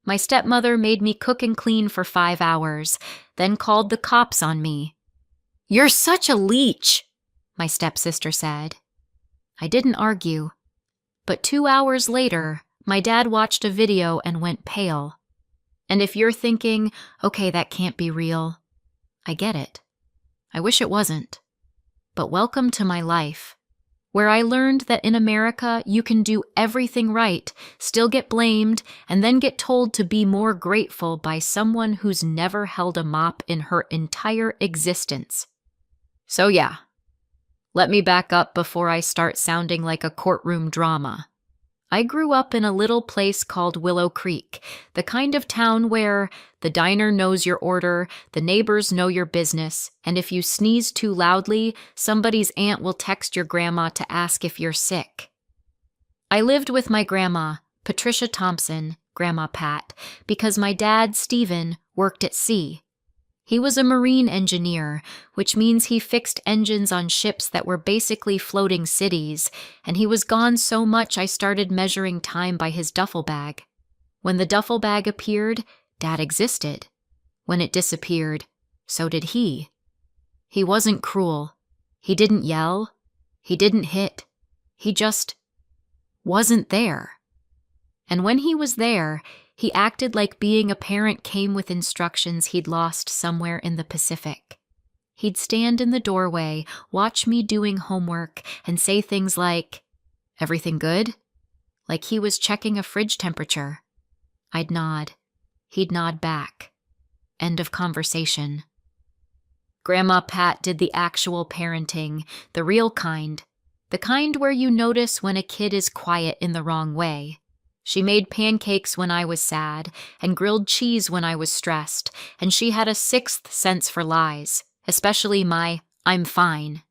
My stepmother made me cook and clean for 5 hours, then called the cops on me. "You're such a leech," my stepsister said. I didn't argue. But 2 hours later, my dad watched a video and went pale. And if you're thinking, okay, that can't be real, I get it. I wish it wasn't. But welcome to my life, where I learned that in America you can do everything right, still get blamed, and then get told to be more grateful by someone who's never held a mop in her entire existence. So yeah, let me back up before I start sounding like a courtroom drama. I grew up in a little place called Willow Creek, the kind of town where the diner knows your order, the neighbors know your business, and if you sneeze too loudly, somebody's aunt will text your grandma to ask if you're sick. I lived with my grandma, Patricia Thompson, Grandma Pat, because my dad, Stephen, worked at sea. He was a marine engineer, which means he fixed engines on ships that were basically floating cities, and he was gone so much I started measuring time by his duffel bag. When the duffel bag appeared, Dad existed. When it disappeared, so did he. He wasn't cruel. He didn't yell. He didn't hit. He just wasn't there. And when he was there, he acted like being a parent came with instructions he'd lost somewhere in the Pacific. He'd stand in the doorway, watch me doing homework, and say things like, "Everything good?" Like he was checking a fridge temperature. I'd nod. He'd nod back. End of conversation. Grandma Pat did the actual parenting, the real kind. The kind where you notice when a kid is quiet in the wrong way. She made pancakes when I was sad, and grilled cheese when I was stressed, and she had a sixth sense for lies, especially my "I'm fine."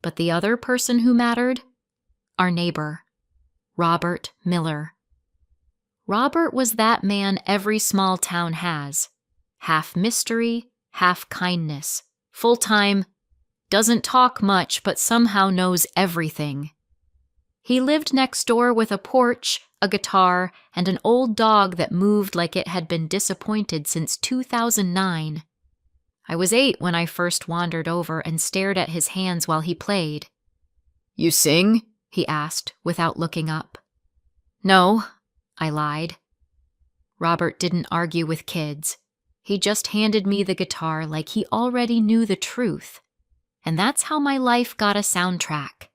But the other person who mattered? Our neighbor, Robert Miller. Robert was that man every small town has. Half mystery, half kindness. Full-time, doesn't talk much but somehow knows everything. He lived next door with a porch, a guitar, and an old dog that moved like it had been disappointed since 2009. I was 8 when I first wandered over and stared at his hands while he played. "You sing?" he asked, without looking up. "No," I lied. Robert didn't argue with kids. He just handed me the guitar like he already knew the truth. And that's how my life got a soundtrack.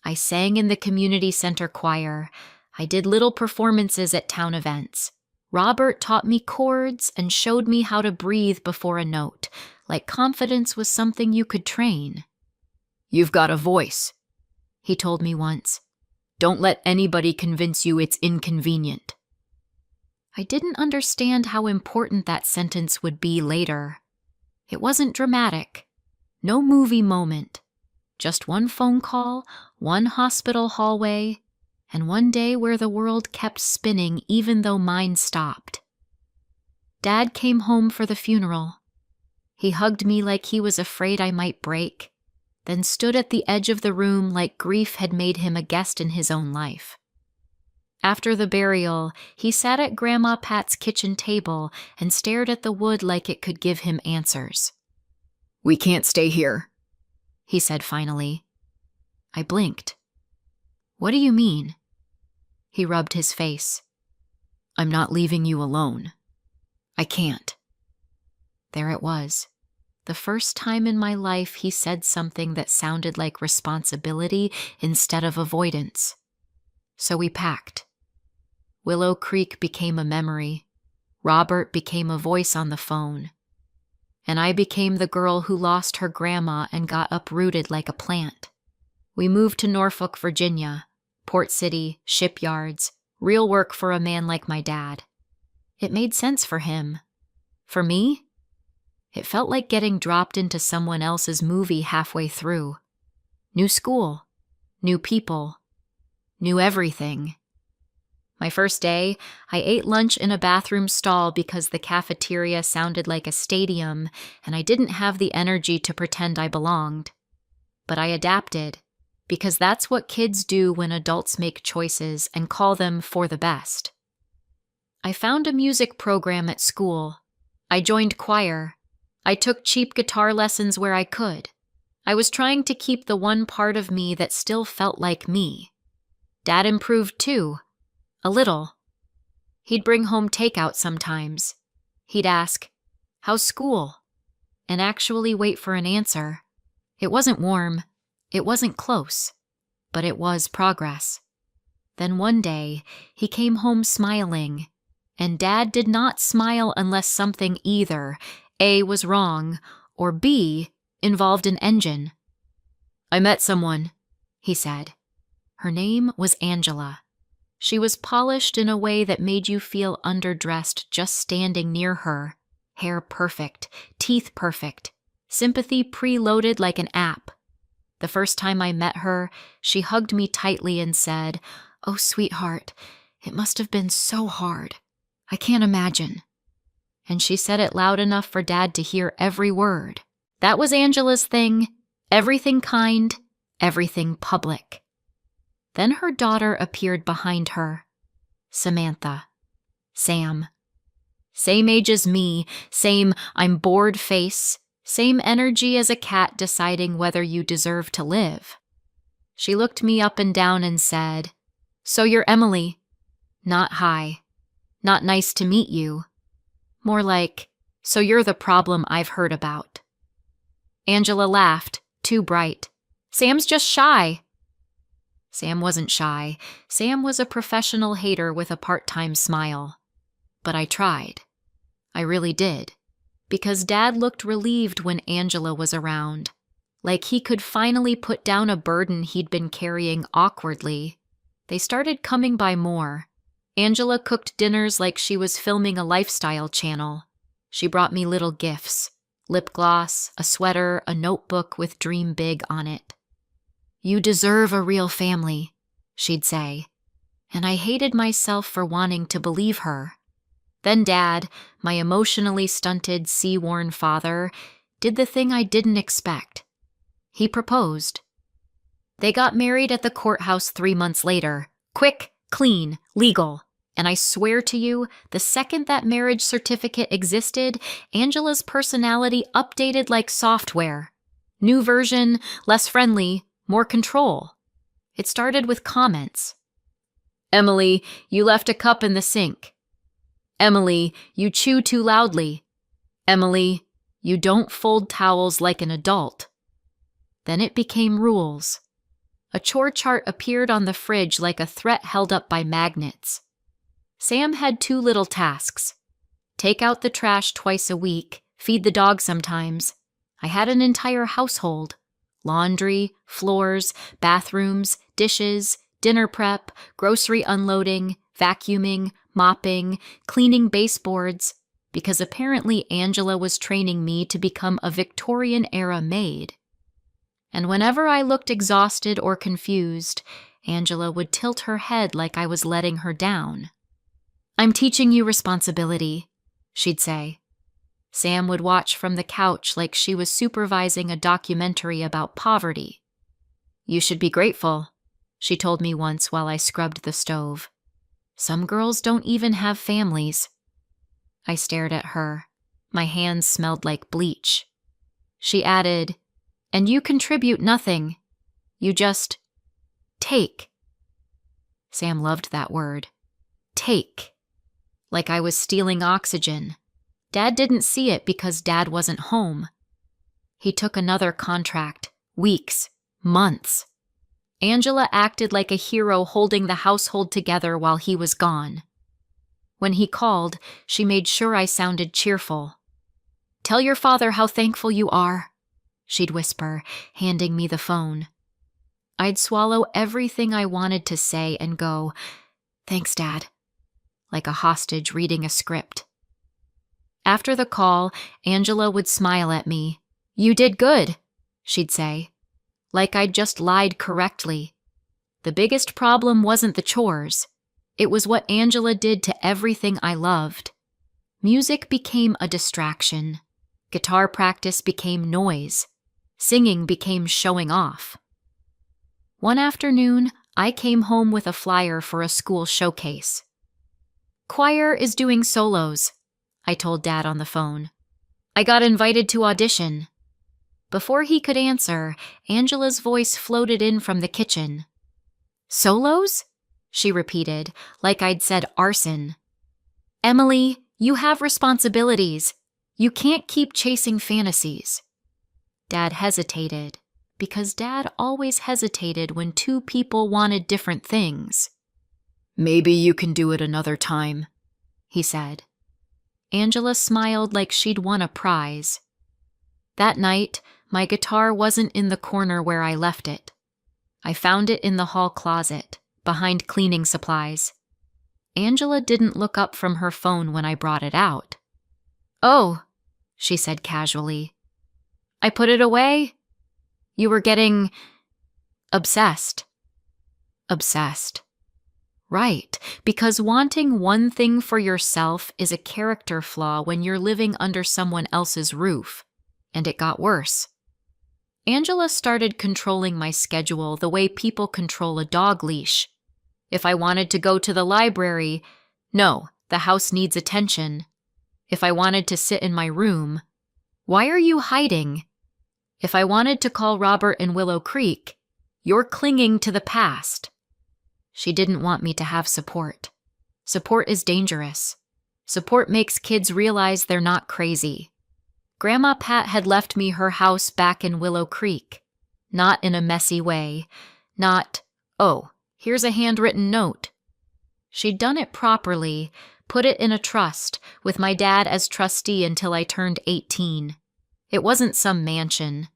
I sang in the community center choir. I did little performances at town events. Robert taught me chords and showed me how to breathe before a note, like confidence was something you could train. "You've got a voice," he told me once. "Don't let anybody convince you it's inconvenient." I didn't understand how important that sentence would be later. It wasn't dramatic. No movie moment. Just one phone call, one hospital hallway, and one day where the world kept spinning even though mine stopped. Dad came home for the funeral. He hugged me like he was afraid I might break, then stood at the edge of the room like grief had made him a guest in his own life. After the burial, he sat at Grandma Pat's kitchen table and stared at the wood like it could give him answers. "We can't stay here," he said finally. I blinked. "What do you mean?" He rubbed his face. "I'm not leaving you alone. I can't." There it was. The first time in my life he said something that sounded like responsibility instead of avoidance. So we packed. Willow Creek became a memory. Robert became a voice on the phone. And I became the girl who lost her grandma and got uprooted like a plant. We moved to Norfolk, Virginia. Port City, shipyards, real work for a man like my dad. It made sense for him. For me? It felt like getting dropped into someone else's movie halfway through. New school, new people, new everything. My first day, I ate lunch in a bathroom stall because the cafeteria sounded like a stadium and I didn't have the energy to pretend I belonged. But I adapted, because that's what kids do when adults make choices and call them for the best. I found a music program at school. I joined choir. I took cheap guitar lessons where I could. I was trying to keep the one part of me that still felt like me. Dad improved too. A little. He'd bring home takeout sometimes. He'd ask, "How's school?" and actually wait for an answer. It wasn't warm. It wasn't close. But it was progress. Then one day, he came home smiling. And Dad did not smile unless something either A was wrong or B involved an engine. "I met someone," he said. Her name was Angela. She was polished in a way that made you feel underdressed just standing near her. Hair perfect, teeth perfect, sympathy preloaded like an app. The first time I met her, she hugged me tightly and said, "Oh, sweetheart, it must have been so hard. I can't imagine." And she said it loud enough for Dad to hear every word. That was Angela's thing. Everything kind, everything public. Then her daughter appeared behind her. Samantha. Sam. Same age as me, same "I'm bored" face, same energy as a cat deciding whether you deserve to live. She looked me up and down and said, "So you're Emily." Not hi. Not nice to meet you. More like, "So you're the problem I've heard about." Angela laughed, too bright. "Sam's just shy." Sam wasn't shy. Sam was a professional hater with a part-time smile. But I tried. I really did. Because Dad looked relieved when Angela was around. Like he could finally put down a burden he'd been carrying awkwardly. They started coming by more. Angela cooked dinners like she was filming a lifestyle channel. She brought me little gifts. Lip gloss, a sweater, a notebook with "Dream Big" on it. "You deserve a real family," she'd say. And I hated myself for wanting to believe her. Then Dad, my emotionally stunted, sea-worn father, did the thing I didn't expect. He proposed. They got married at the courthouse 3 months later. Quick, clean, legal. And I swear to you, the second that marriage certificate existed, Angela's personality updated like software. New version, less friendly, more control. It started with comments. "Emily, you left a cup in the sink." "Emily, you chew too loudly." "Emily, you don't fold towels like an adult." Then it became rules. A chore chart appeared on the fridge like a threat held up by magnets. Sam had 2 little tasks. Take out the trash twice a week, feed the dog sometimes. I had an entire household. Laundry, floors, bathrooms, dishes, dinner prep, grocery unloading, vacuuming, mopping, cleaning baseboards, because apparently Angela was training me to become a Victorian-era maid. And whenever I looked exhausted or confused, Angela would tilt her head like I was letting her down. "I'm teaching you responsibility," she'd say. Sam would watch from the couch like she was supervising a documentary about poverty. "You should be grateful," she told me once while I scrubbed the stove. "Some girls don't even have families." I stared at her. My hands smelled like bleach. She added, "And you contribute nothing. You just take." Sam loved that word. Take. Like I was stealing oxygen. Dad didn't see it because Dad wasn't home. He took another contract. Weeks. Months. Angela acted like a hero holding the household together while he was gone. When he called, she made sure I sounded cheerful. "Tell your father how thankful you are," she'd whisper, handing me the phone. I'd swallow everything I wanted to say and go, "Thanks, Dad," like a hostage reading a script. After the call, Angela would smile at me. "You did good," she'd say, like I'd just lied correctly. The biggest problem wasn't the chores. It was what Angela did to everything I loved. Music became a distraction. Guitar practice became noise. Singing became showing off. One afternoon, I came home with a flyer for a school showcase. Choir is doing solos, I told Dad on the phone. I got invited to audition. Before he could answer, Angela's voice floated in from the kitchen. Solos? She repeated, like I'd said arson. Emily, you have responsibilities. You can't keep chasing fantasies. Dad hesitated, because Dad always hesitated when two people wanted different things. Maybe you can do it another time, he said. Angela smiled like she'd won a prize. That night, my guitar wasn't in the corner where I left it. I found it in the hall closet, behind cleaning supplies. Angela didn't look up from her phone when I brought it out. Oh, she said casually. I put it away? You were getting obsessed. Obsessed. Right, because wanting one thing for yourself is a character flaw when you're living under someone else's roof. And it got worse. Angela started controlling my schedule the way people control a dog leash. If I wanted to go to the library, no, the house needs attention. If I wanted to sit in my room, why are you hiding? If I wanted to call Robert in Willow Creek, you're clinging to the past. She didn't want me to have support. Support is dangerous. Support makes kids realize they're not crazy. Grandma Pat had left me her house back in Willow Creek. Not in a messy way. Not, oh, here's a handwritten note. She'd done it properly, put it in a trust, with my dad as trustee until I turned 18. It wasn't some mansion.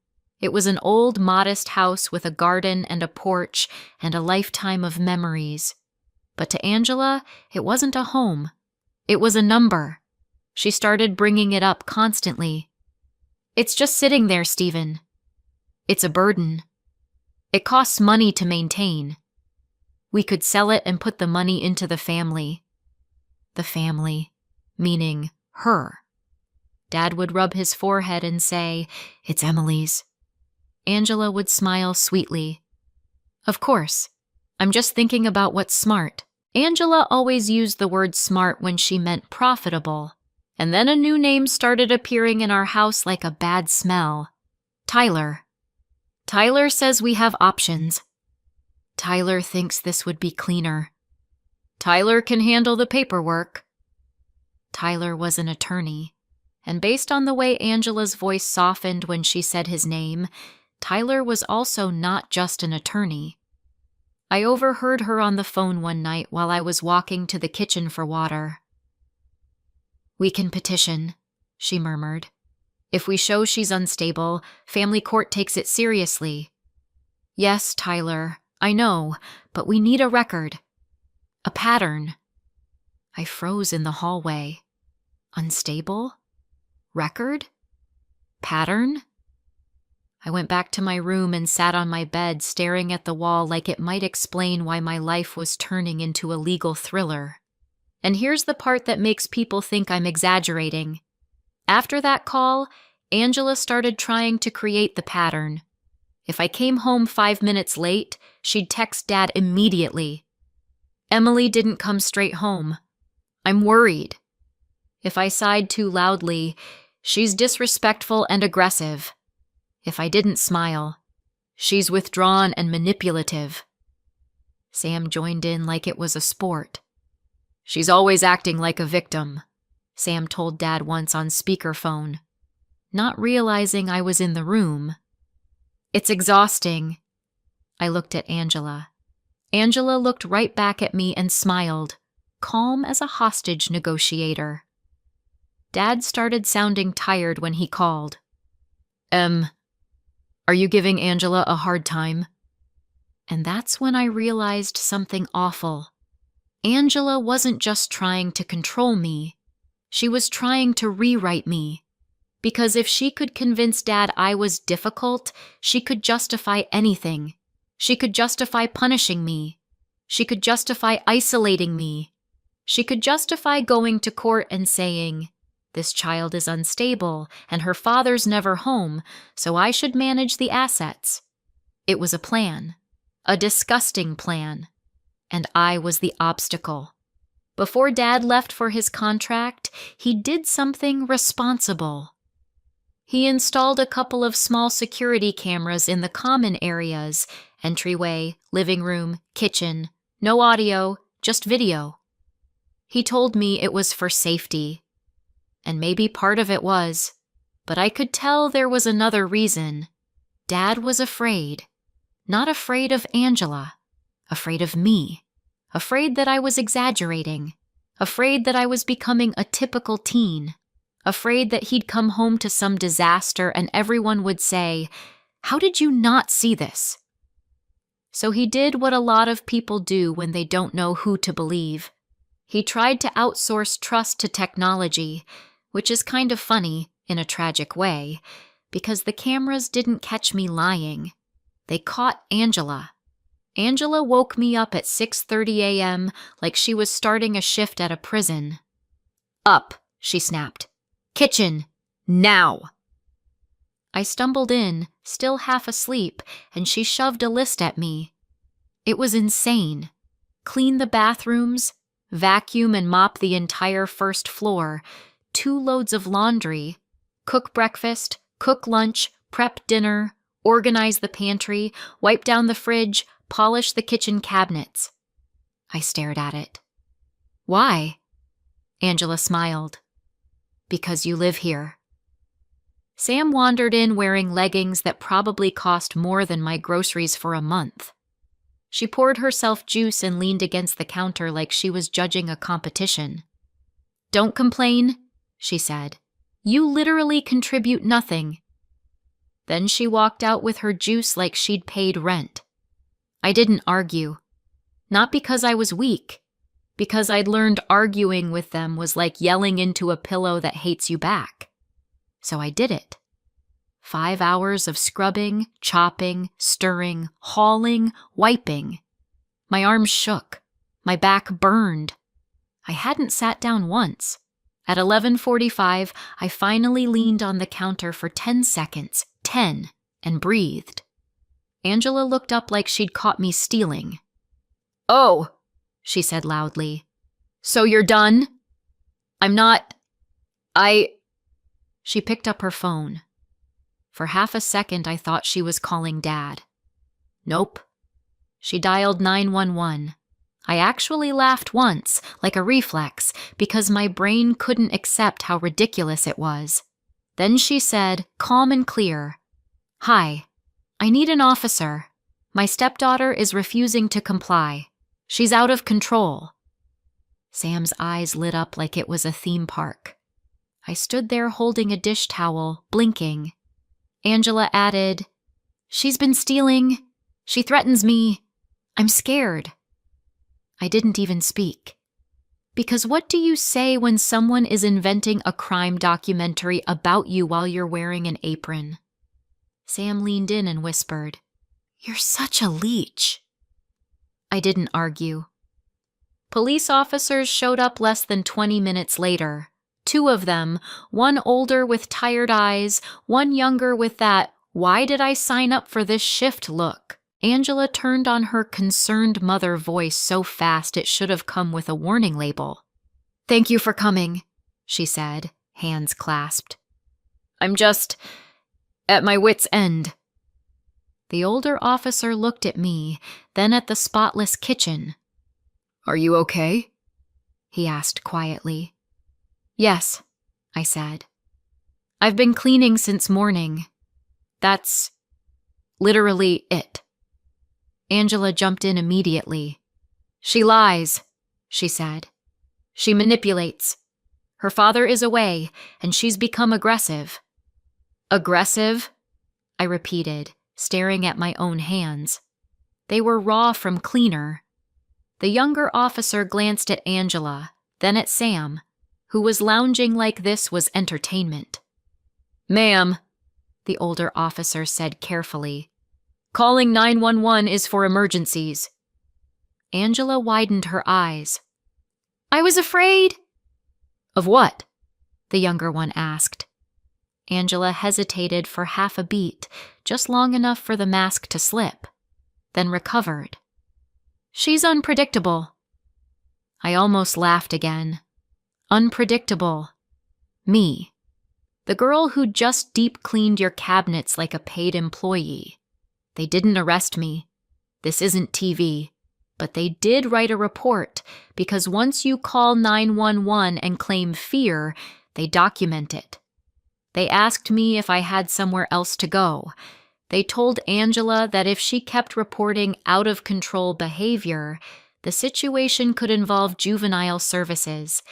It was an old, modest house with a garden and a porch and a lifetime of memories. But to Angela, it wasn't a home. It was a number. She started bringing it up constantly. It's just sitting there, Stephen. It's a burden. It costs money to maintain. We could sell it and put the money into the family. The family, meaning her. Dad would rub his forehead and say, "It's Emily's." Angela would smile sweetly. Of course. I'm just thinking about what's smart. Angela always used the word smart when she meant profitable. And then a new name started appearing in our house like a bad smell. Tyler. Tyler says we have options. Tyler thinks this would be cleaner. Tyler can handle the paperwork. Tyler was an attorney, and based on the way Angela's voice softened when she said his name, Tyler was also not just an attorney. I overheard her on the phone one night while I was walking to the kitchen for water. We can petition, she murmured. If we show she's unstable, family court takes it seriously. Yes, Tyler, I know, but we need a record. A pattern. I froze in the hallway. Unstable? Record? Pattern? I went back to my room and sat on my bed staring at the wall like it might explain why my life was turning into a legal thriller. And here's the part that makes people think I'm exaggerating. After that call, Angela started trying to create the pattern. If I came home 5 minutes late, she'd text Dad immediately. Emily didn't come straight home. I'm worried. If I sighed too loudly, she's disrespectful and aggressive. If I didn't smile, she's withdrawn and manipulative. Sam joined in like it was a sport. She's always acting like a victim, Sam told Dad once on speakerphone, not realizing I was in the room. It's exhausting. I looked at Angela. Angela looked right back at me and smiled, calm as a hostage negotiator. Dad started sounding tired when he called. Are you giving Angela a hard time? And that's when I realized something awful. Angela wasn't just trying to control me. She was trying to rewrite me. Because if she could convince Dad I was difficult, she could justify anything. She could justify punishing me. She could justify isolating me. She could justify going to court and saying, "This child is unstable and her father's never home, so I should manage the assets." It was a plan. A disgusting plan. And I was the obstacle. Before Dad left for his contract, he did something responsible. He installed a couple of small security cameras in the common areas, entryway, living room, kitchen. No audio, just video. He told me it was for safety. And maybe part of it was, but I could tell there was another reason. Dad was afraid. Not afraid of Angela. Afraid of me. Afraid that I was exaggerating. Afraid that I was becoming a typical teen. Afraid that he'd come home to some disaster and everyone would say, "How did you not see this?" So he did what a lot of people do when they don't know who to believe. He tried to outsource trust to technology, which is kind of funny, in a tragic way, because the cameras didn't catch me lying. They caught Angela. Angela woke me up at 6:30 a.m. like she was starting a shift at a prison. "Up," she snapped. "Kitchen, now!" I stumbled in, still half asleep, and she shoved a list at me. It was insane. Clean the bathrooms, vacuum and mop the entire first floor, 2 loads of laundry, cook breakfast, cook lunch, prep dinner, organize the pantry, wipe down the fridge, polish the kitchen cabinets. I stared at it. "Why?" Angela smiled. "Because you live here." Sam wandered in wearing leggings that probably cost more than my groceries for a month. She poured herself juice and leaned against the counter like she was judging a competition. "Don't complain," she said. "You literally contribute nothing." Then she walked out with her juice like she'd paid rent. I didn't argue. Not because I was weak, because I'd learned arguing with them was like yelling into a pillow that hates you back. So I did it. 5 hours of scrubbing, chopping, stirring, hauling, wiping. My arms shook. My back burned. I hadn't sat down once. At 11:45, I finally leaned on the counter for 10 seconds, 10, and breathed. Angela looked up like she'd caught me stealing. "Oh," she said loudly. "So you're done?" "I'm not... She picked up her phone. For half a second, I thought she was calling Dad. Nope. She dialed 911. I actually laughed once, like a reflex, because my brain couldn't accept how ridiculous it was. Then she said, calm and clear, "Hi, I need an officer. My stepdaughter is refusing to comply. She's out of control." Sam's eyes lit up like it was a theme park. I stood there holding a dish towel, blinking. Angela added, "She's been stealing. She threatens me. I'm scared." I didn't even speak. Because what do you say when someone is inventing a crime documentary about you while you're wearing an apron? Sam leaned in and whispered, "You're such a leech." I didn't argue. Police officers showed up less than 20 minutes later. 2 of them, one older with tired eyes, one younger with that, "Why did I sign up for this shift?" look. Angela turned on her concerned mother voice so fast it should have come with a warning label. "Thank you for coming," she said, hands clasped. "I'm just at my wit's end." The older officer looked at me, then at the spotless kitchen. "Are you okay?" he asked quietly. "Yes," I said. "I've been cleaning since morning. That's literally it." Angela jumped in immediately. "She lies," she said. "She manipulates. Her father is away, and she's become aggressive." "Aggressive?" I repeated, staring at my own hands. They were raw from cleaner. The younger officer glanced at Angela, then at Sam, who was lounging like this was entertainment. "Ma'am," the older officer said carefully, "calling 911 is for emergencies." Angela widened her eyes. "I was afraid." "Of what?" the younger one asked. Angela hesitated for half a beat, just long enough for the mask to slip, then recovered. "She's unpredictable." I almost laughed again. Unpredictable. Me. The girl who just deep cleaned your cabinets like a paid employee. They didn't arrest me. This isn't TV. But they did write a report, because once you call 911 and claim fear, they document it. They asked me if I had somewhere else to go. They told Angela that if she kept reporting out-of-control behavior, the situation could involve juvenile services,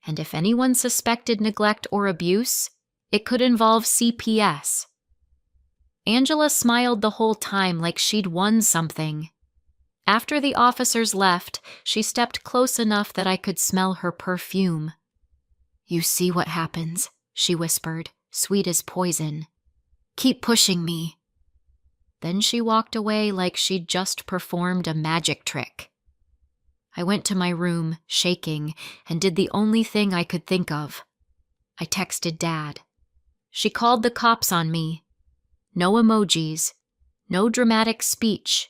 and if anyone suspected neglect or abuse, it could involve CPS. Angela smiled the whole time like she'd won something. After the officers left, she stepped close enough that I could smell her perfume. "You see what happens," she whispered, sweet as poison. "Keep pushing me." Then she walked away like she'd just performed a magic trick. I went to my room, shaking, and did the only thing I could think of. I texted Dad. She called the cops on me. No emojis, no dramatic speech.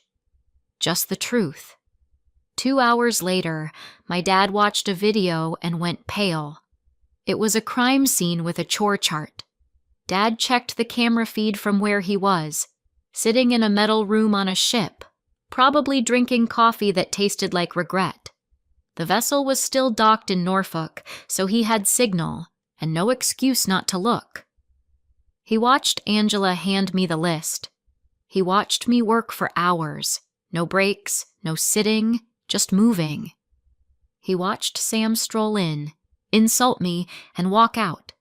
Just the truth. 2 hours later, my dad watched a video and went pale. It was a crime scene with a chore chart. Dad checked the camera feed from where he was, sitting in a metal room on a ship, probably drinking coffee that tasted like regret. The vessel was still docked in Norfolk, so he had signal, and no excuse not to look. He watched Angela hand me the list. He watched me work for hours. No breaks, no sitting, just moving. He watched Sam stroll in, insult me, and walk out.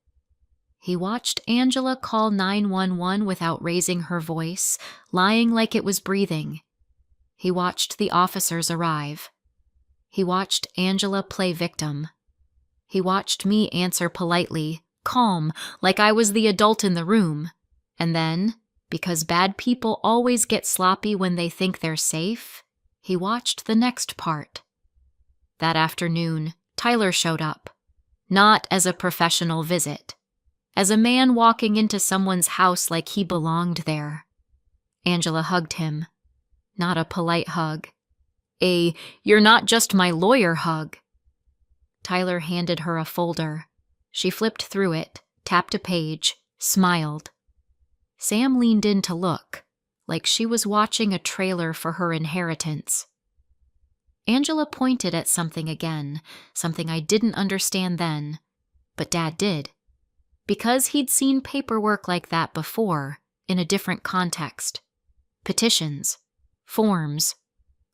He watched Angela call 911 without raising her voice, lying like it was breathing. He watched the officers arrive. He watched Angela play victim. He watched me answer politely, calm, like I was the adult in the room. And then, because bad people always get sloppy when they think they're safe, he watched the next part. That afternoon, Tyler showed up. Not as a professional visit. As a man walking into someone's house like he belonged there. Angela hugged him. Not a polite hug. A, "you're not just my lawyer" hug. Tyler handed her a folder. She flipped through it, tapped a page, smiled. Sam leaned in to look, like she was watching a trailer for her inheritance. Angela pointed at something again, something I didn't understand then, but Dad did. Because he'd seen paperwork like that before, in a different context. Petitions, forms,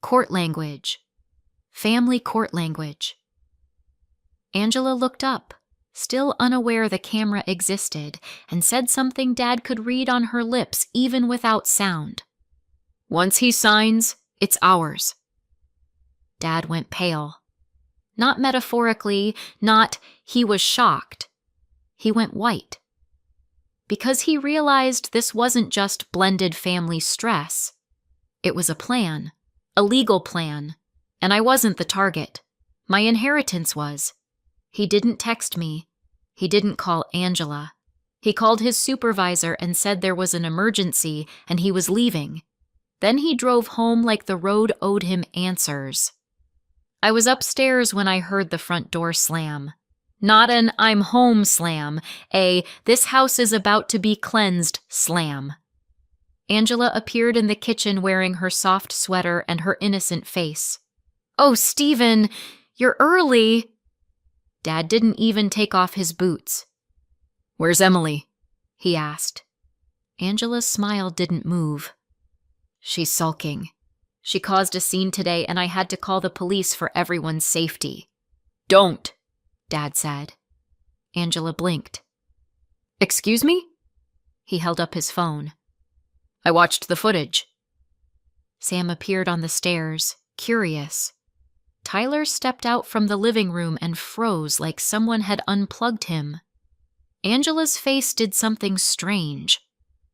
court language, family court language. Angela looked up, still unaware the camera existed, and said something Dad could read on her lips even without sound. "Once he signs, it's ours." Dad went pale. Not metaphorically, not he was shocked. He went white. Because he realized this wasn't just blended family stress. It was a plan, a legal plan, and I wasn't the target. My inheritance was. He didn't text me. He didn't call Angela. He called his supervisor and said there was an emergency and he was leaving. Then he drove home like the road owed him answers. I was upstairs when I heard the front door slam. Not an "I'm home" slam, a "this house is about to be cleansed" slam. Angela appeared in the kitchen wearing her soft sweater and her innocent face. "Oh, Stephen, you're early." Dad didn't even take off his boots. "Where's Emily?" he asked. Angela's smile didn't move. "She's sulking. She caused a scene today and I had to call the police for everyone's safety." "Don't," Dad said. Angela blinked. "Excuse me?" He held up his phone. "I watched the footage." Sam appeared on the stairs, curious. Tyler stepped out from the living room and froze like someone had unplugged him. Angela's face did something strange,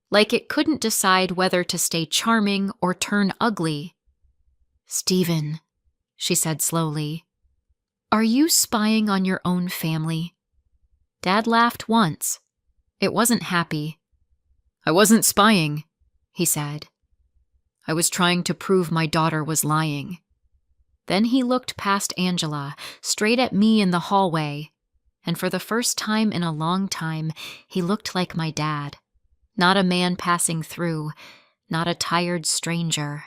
like it couldn't decide whether to stay charming or turn ugly. "Stephen," she said slowly, "are you spying on your own family?" Dad laughed once. It wasn't happy. "I wasn't spying," he said. "I was trying to prove my daughter was lying." Then he looked past Angela, straight at me in the hallway, and for the first time in a long time, he looked like my dad. Not a man passing through, not a tired stranger.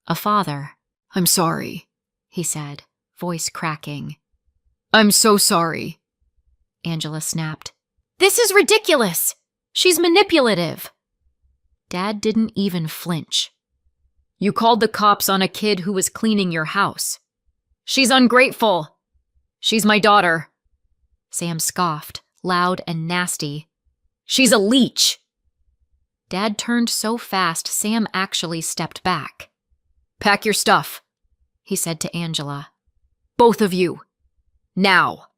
A father. "I'm sorry," he said, voice cracking. "I'm so sorry." Angela snapped. "This is ridiculous! She's manipulative." Dad didn't even flinch. "You called the cops on a kid who was cleaning your house. She's ungrateful. She's my daughter." Sam scoffed, loud and nasty. "She's a leech." Dad turned so fast, Sam actually stepped back. "Pack your stuff," he said to Angela. "Both of you. Now."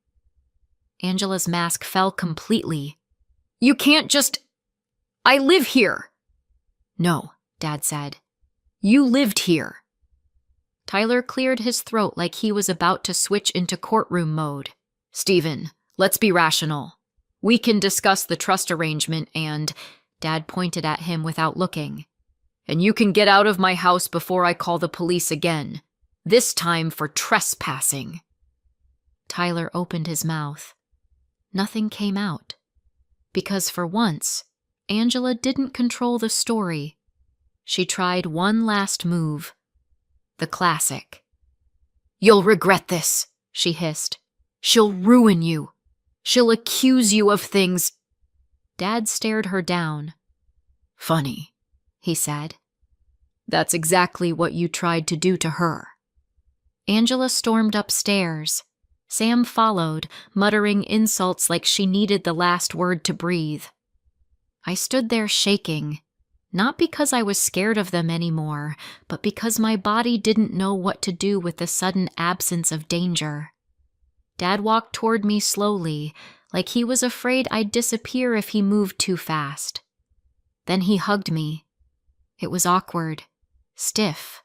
Angela's mask fell completely. "You can't just... I live here." "No," Dad said. "You lived here." Tyler cleared his throat like he was about to switch into courtroom mode. "Stephen, let's be rational. We can discuss the trust arrangement and..." Dad pointed at him without looking. "And you can get out of my house before I call the police again. This time for trespassing." Tyler opened his mouth. Nothing came out. Because for once, Angela didn't control the story. She tried one last move. The classic. "You'll regret this," she hissed. "She'll ruin you. She'll accuse you of things." Dad stared her down. "Funny," he said. "That's exactly what you tried to do to her." Angela stormed upstairs. Sam followed, muttering insults like she needed the last word to breathe. I stood there shaking, not because I was scared of them anymore, but because my body didn't know what to do with the sudden absence of danger. Dad walked toward me slowly, like he was afraid I'd disappear if he moved too fast. Then he hugged me. It was awkward, stiff,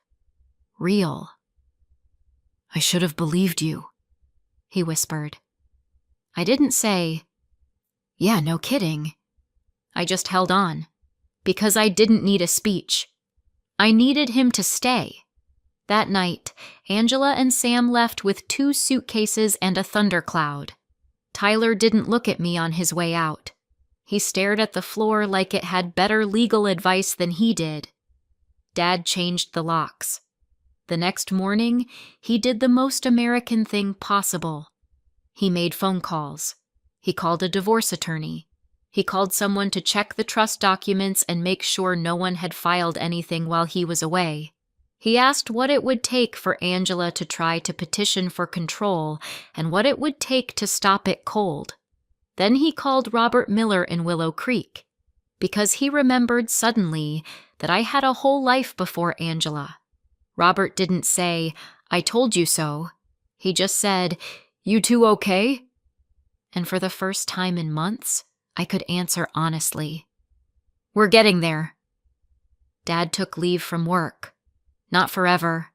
real. "I should have believed you," he whispered. I didn't say, "Yeah, no kidding." I just held on, because I didn't need a speech. I needed him to stay. That night, Angela and Sam left with 2 suitcases and a thundercloud. Tyler didn't look at me on his way out. He stared at the floor like it had better legal advice than he did. Dad changed the locks. The next morning, he did the most American thing possible. He made phone calls. He called a divorce attorney. He called someone to check the trust documents and make sure no one had filed anything while he was away. He asked what it would take for Angela to try to petition for control and what it would take to stop it cold. Then he called Robert Miller in Willow Creek, because he remembered suddenly that I had a whole life before Angela. Robert didn't say, "I told you so." He just said, "You two okay?" And for the first time in months, I could answer honestly. "We're getting there." Dad took leave from work. Not forever.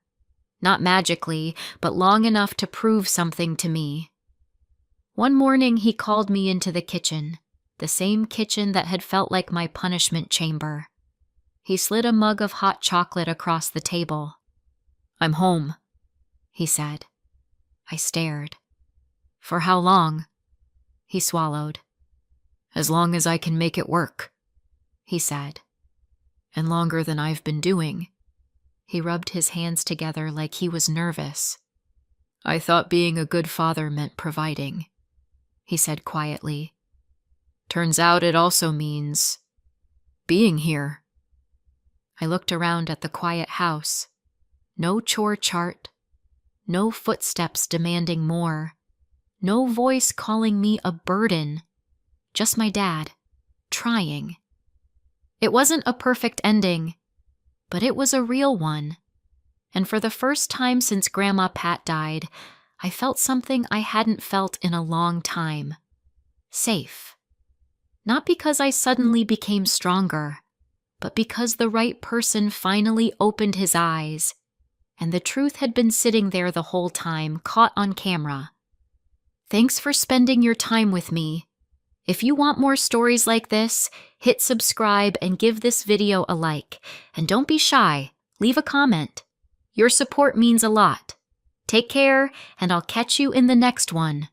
Not magically, but long enough to prove something to me. One morning he called me into the kitchen, the same kitchen that had felt like my punishment chamber. He slid a mug of hot chocolate across the table. "I'm home," he said. I stared. "For how long?" He swallowed. "As long as I can make it work," he said. "And longer than I've been doing." He rubbed his hands together like he was nervous. "I thought being a good father meant providing," he said quietly. "Turns out it also means being here." I looked around at the quiet house. No chore chart. No footsteps demanding more. No voice calling me a burden. Just my dad, trying. It wasn't a perfect ending, but it was a real one. And for the first time since Grandma Pat died, I felt something I hadn't felt in a long time. Safe. Not because I suddenly became stronger, but because the right person finally opened his eyes, and the truth had been sitting there the whole time, caught on camera. Thanks for spending your time with me. If you want more stories like this, hit subscribe and give this video a like. And don't be shy, leave a comment. Your support means a lot. Take care, and I'll catch you in the next one.